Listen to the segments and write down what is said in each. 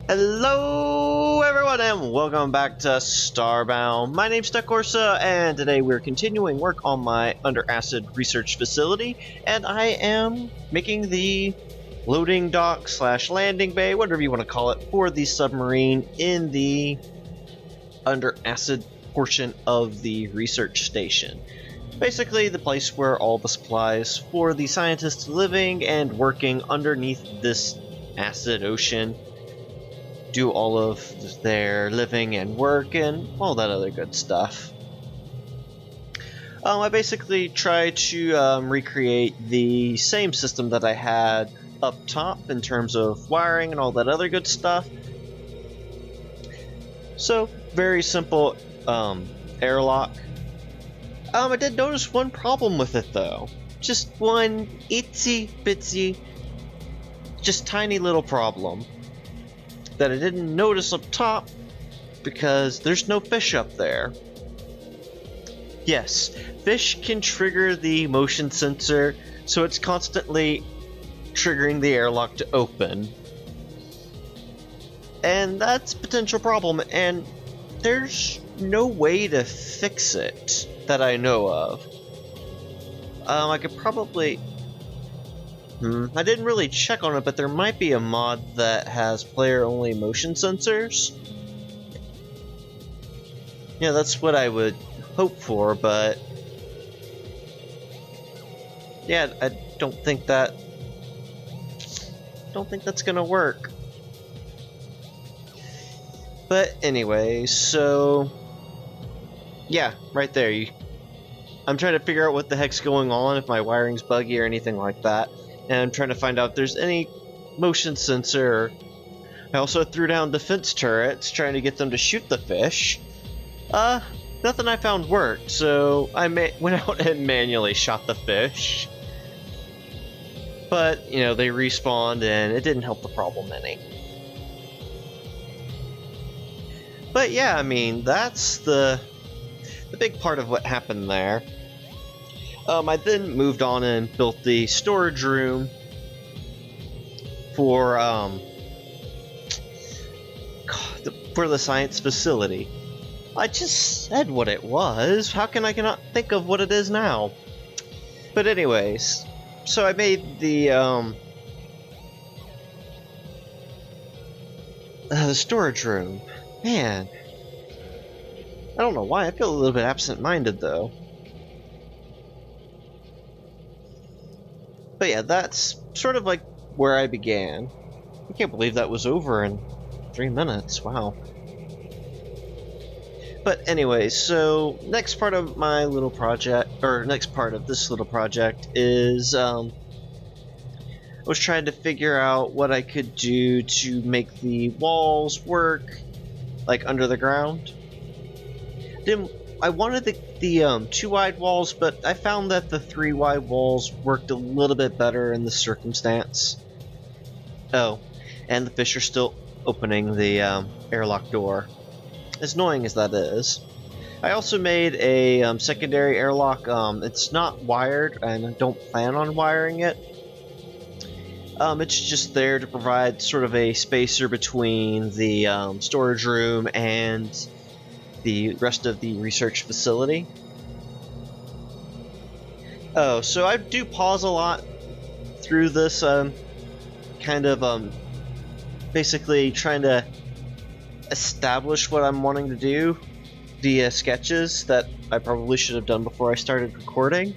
Hello everyone and welcome back to Starbound. My name's Corsa and today we're continuing work on my Underacid research facility, and I am making the loading dock / landing bay, whatever you want to call it, for the submarine in the Underacid portion of the research station. Basically the place where all the supplies for the scientists living and working underneath this acid ocean do all of their living and work and all that other good stuff. I basically try to recreate the same system that I had up top in terms of wiring and all that other good stuff. So, very simple airlock. I did notice one problem with it though. Just one itsy bitsy, just tiny little problem that I didn't notice up top because there's no fish up there. Yes, fish can trigger the motion sensor, so it's constantly triggering the airlock to open. And that's a potential problem, and there's no way to fix it that I know of. I could probably... I didn't really check on it, but there might be a mod that has player-only motion sensors. Yeah, that's what I would hope for, but... yeah, I don't think that's gonna work. But anyway, so... yeah, right there. I'm trying to figure out what the heck's going on, if my wiring's buggy or anything like that. And I'm trying to find out if there's any motion sensor. I also threw down defense turrets, trying to get them to shoot the fish. Nothing I found worked, so I went out and manually shot the fish. But, you know, they respawned and it didn't help the problem any. But yeah, I mean, that's the big part of what happened there. I then moved on and built the storage room for the science facility. I just said what it was. How can I cannot think of what it is now? But anyways, so I made the storage room. Man, I don't know why. I feel a little bit absent-minded though. But yeah, that's sort of like where I began. I can't believe that was over in 3 minutes, wow. But anyway, so next part of my little project, or next part of this little project is, I was trying to figure out what I could do to make the walls work, like under the ground. I wanted the 2 wide walls, but I found that the 3 wide walls worked a little bit better in this circumstance. Oh, and the fish are still opening the airlock door. As annoying as that is. I also made a secondary airlock. It's not wired, and I don't plan on wiring it. It's just there to provide sort of a spacer between the storage room and the rest of the research facility. Oh, so I do pause a lot through this, kind of, basically trying to establish what I'm wanting to do via sketches that I probably should have done before I started recording.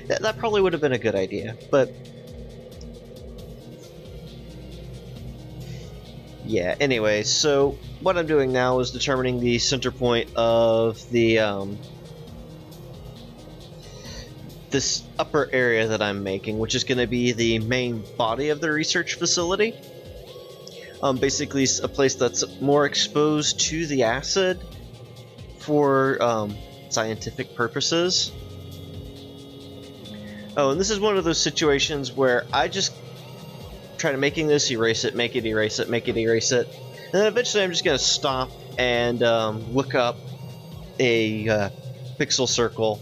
That probably would have been a good idea, but... yeah, anyway, so what I'm doing now is determining the center point of the, this upper area that I'm making, which is going to be the main body of the research facility. Basically a place that's more exposed to the acid for scientific purposes. Oh, and this is one of those situations where I just try to making this, erase it, make it, erase it, make it, erase it. And then eventually I'm just going to stop and look up a pixel circle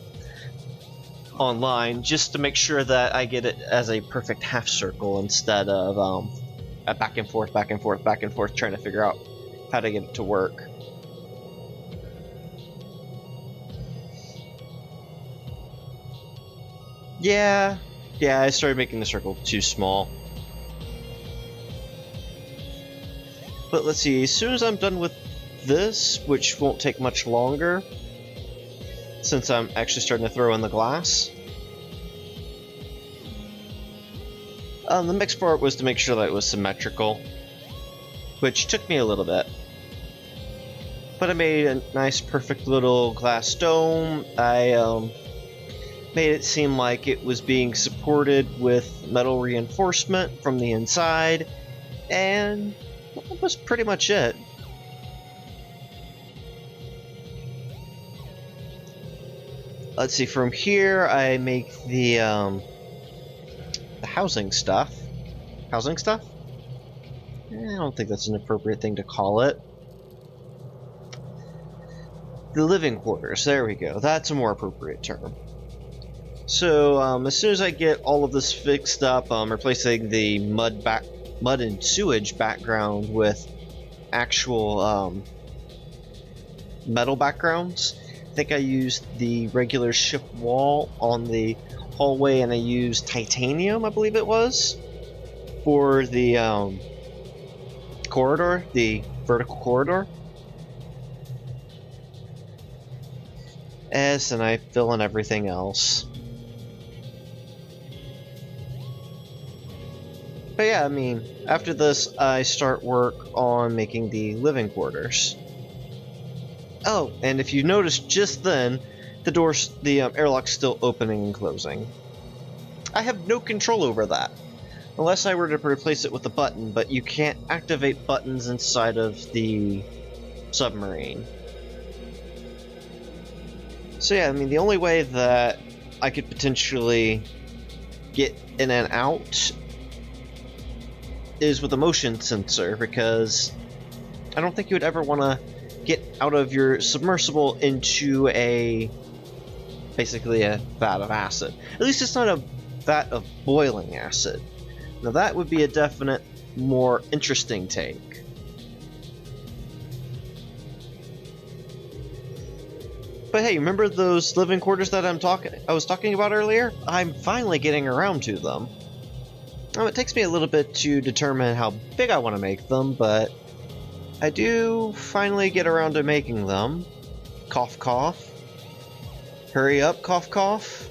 online just to make sure that I get it as a perfect half circle instead of back and forth, back and forth, back and forth, trying to figure out how to get it to work. Yeah, I started making the circle too small. But let's see, as soon as I'm done with this, which won't take much longer, since I'm actually starting to throw in the glass, the next part was to make sure that it was symmetrical, which took me a little bit. But I made a nice, perfect little glass dome. I made it seem like it was being supported with metal reinforcement from the inside, and that was pretty much it. Let's see, from here I make the housing stuff. Housing stuff? I don't think that's an appropriate thing to call it. The living quarters, there we go. That's a more appropriate term. So as soon as I get all of this fixed up, replacing the mud and sewage background with actual metal backgrounds. I think I used the regular ship wall on the hallway, and I used titanium, I believe it was, for the corridor, the vertical corridor. And I fill in everything else. But yeah, I mean, after this, I start work on making the living quarters. Oh, and if you notice just then, the airlock's still opening and closing. I have no control over that, unless I were to replace it with a button, but you can't activate buttons inside of the submarine. So yeah, I mean, the only way that I could potentially get in and out is with a motion sensor, because I don't think you would ever want to get out of your submersible into basically a vat of acid. At least it's not a vat of boiling acid. Now that would be a definite more interesting take. But hey, remember those living quarters that I was talking about earlier? I'm finally getting around to them. Now, it takes me a little bit to determine how big I want to make them, but I do finally get around to making them. Cough, cough. Hurry up, cough, cough.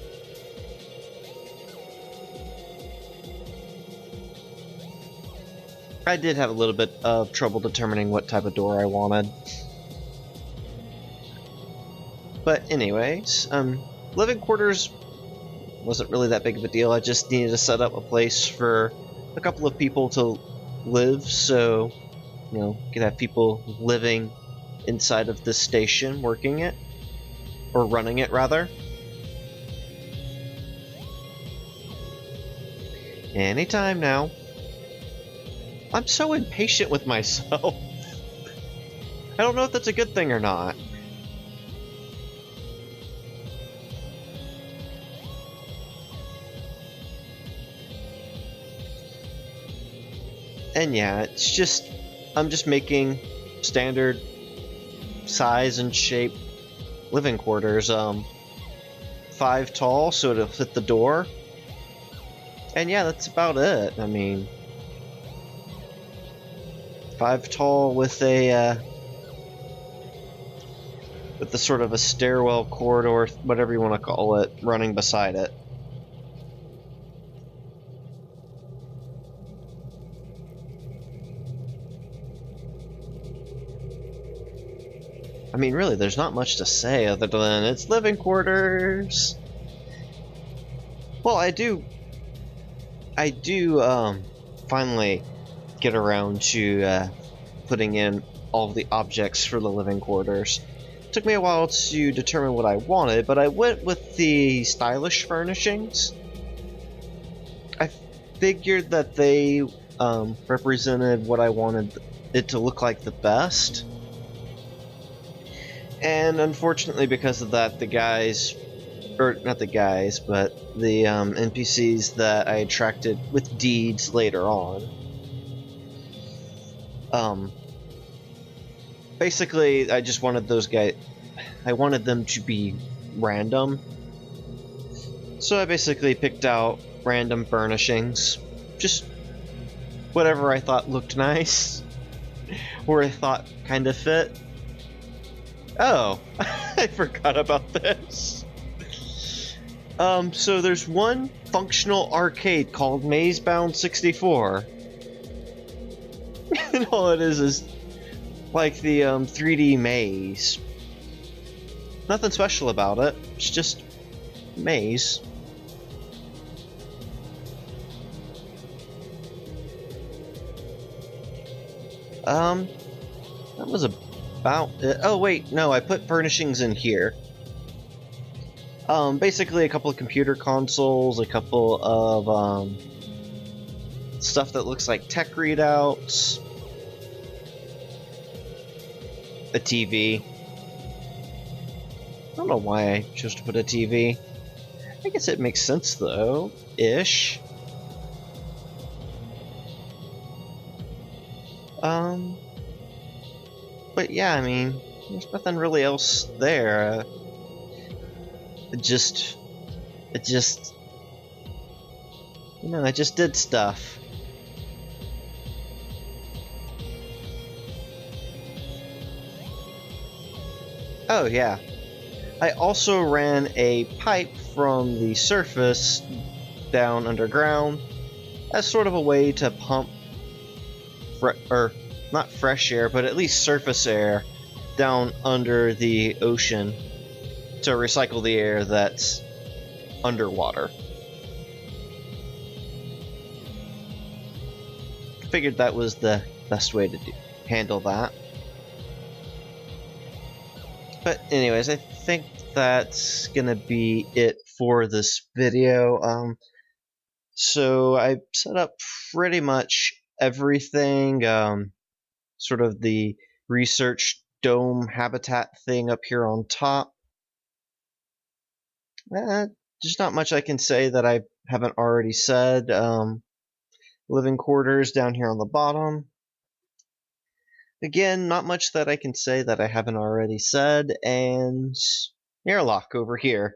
I did have a little bit of trouble determining what type of door I wanted. But anyways, living quarters wasn't really that big of a deal. I just needed to set up a place for a couple of people to live, so, you know, could have people living inside of this station, working it, or running it, rather. Anytime now. I'm so impatient with myself. I don't know if that's a good thing or not. And yeah, it's just, I'm just making standard size and shape living quarters, 5 tall, so it'll fit the door. And yeah, that's about it. I mean, 5 tall with the sort of a stairwell corridor, whatever you want to call it, running beside it. I mean, really, there's not much to say other than it's living quarters. Well, I do finally get around to putting in all of the objects for the living quarters. It took me a while to determine what I wanted, but I went with the stylish furnishings. I figured that they represented what I wanted it to look like the best. And unfortunately, because of that, the guys, or not the guys, but the NPCs that I attracted with deeds later on Basically, I just wanted those guys. I wanted them to be random. So I basically picked out random furnishings. Just whatever I thought looked nice. Or I thought kind of fit. Oh, I forgot about this. So there's one functional arcade called Mazebound 64. And all it is like the 3D maze. Nothing special about it. It's just maze. That was about it. Oh wait, no, I put furnishings in here. Basically a couple of computer consoles, a couple of stuff that looks like tech readouts, a TV. I don't know why I chose to put a TV. I guess it makes sense though, ish. But yeah, I mean, there's nothing really else there. It just, you know, I just did stuff. Oh yeah. I also ran a pipe from the surface down underground as sort of a way to pump, or not fresh air, but at least surface air down under the ocean to recycle the air that's underwater. Figured that was the best way to handle that. But anyways, I think that's gonna be it for this video. So I set up pretty much everything, sort of the research dome habitat thing up here on top. There's not much I can say that I haven't already said. Living quarters down here on the bottom. Again, not much that I can say that I haven't already said, and airlock over here.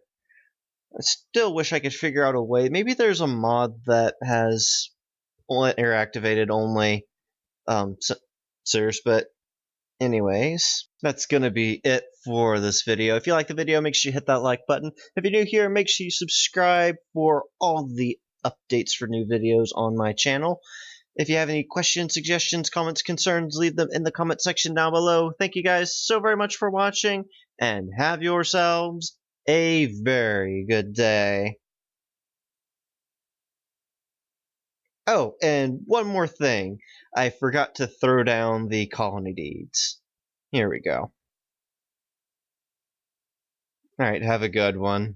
I still wish I could figure out a way. Maybe there's a mod that has air activated only sensors, but anyways, that's gonna be it for this video. If you like the video, make sure you hit that like button. If you're new here, make sure you subscribe for all the updates for new videos on my channel. If you have any questions, suggestions, comments, concerns, leave them in the comment section down below. Thank you guys so very much for watching, and have yourselves a very good day. Oh, and one more thing. I forgot to throw down the colony deeds. Here we go. Alright, have a good one.